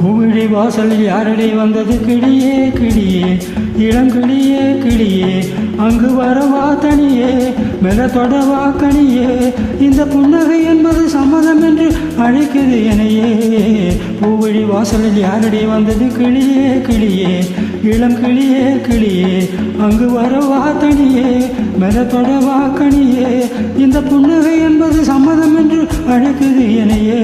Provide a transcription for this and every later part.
பூவிழி வாசலில் யாரடி வந்தது கிளியே கிளியே இளங்கிளியே கிளியே அங்கு வரவா தனியே மெல தொடவா கனியே இந்த புன்னகை என்பது சம்மதம் என்று அழைக்குது எனையே பூவிழி வாசலில் யாரடி வந்தது கிளியே கிளியே இளம் கிளியே கிளியே அங்கு வரவா தனியே மெல தொடவா கனியே இந்த புன்னகை என்பது சம்மதம் என்று அழைக்குது எனையே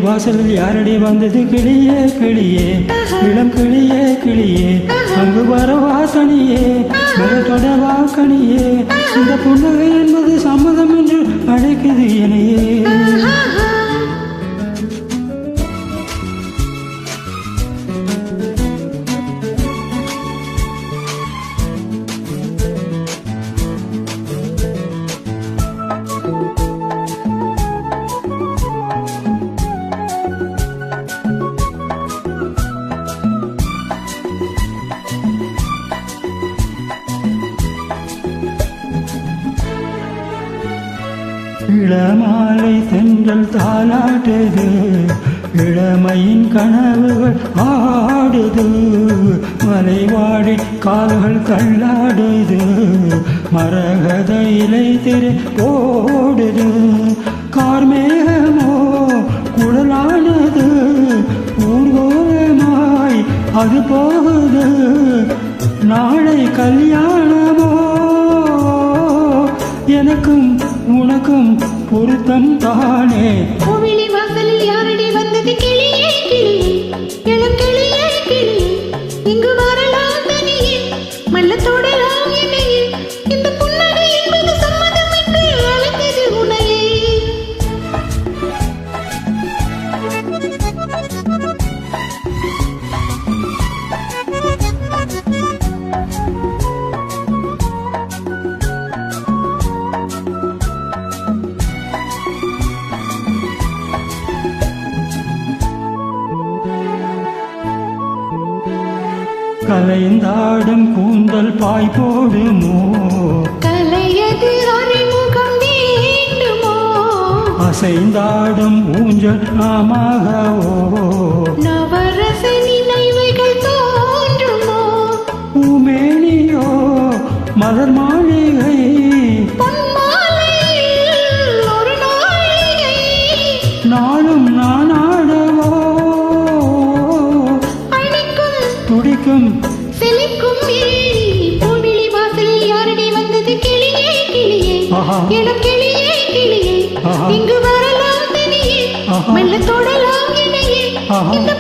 வாசலில் யாரடி வந்தது கிளியே கிளியே இளம் கிளியே கிளியே அங்கு வரவா தனியே தொடவா கனியே இந்த புன்னகை என்பது சம்மதம் என்று அழைக்குது எனையே இளமாலை தென்றல் தாலாட்டுது இளமையின் கனவுகள் ஆடுது மலைவாழி கால்கள் தள்ளாடுது மரகத இலை திரு ஓடுது கார்மேகமோ குழலானது ஊர்கோலமாய் அது போகுது நாளை கல்யாணமோ எனக்கும் உனக்கும் பொருத்தம் தானே கோவிலி வாசலில் யாரடி வந்தது கிளியே கிளியே இளம் கிளியே கிளியே இங்கு வரலாம் தனியே மல்ல தொடலாம் என்னையே இந்த புன்னகை என்பது சம்மதம் என்று அழைத்தது உனையே கலைந்தாடும் கூந்தல் பாய் போடுமோ கலையது அறிமுகம் வேண்டுமோ அசைந்தாடும் ஊஞ்சல் நாமாகவோ நவரச நினைவுகள் தோன்றுமோ பூமேனியோ மலர் மாளிகை ஒரு நாளிகை நாளும் நானாடவோ துடிக்கும் செழிக்கும் பூவிழி வாசலில் யாரடி வந்தது கிளியே கிளியே இளம் கிளியே கிளியே இங்கு வரலாம் தனியே மெல்ல தொடலாம் இணையே இந்த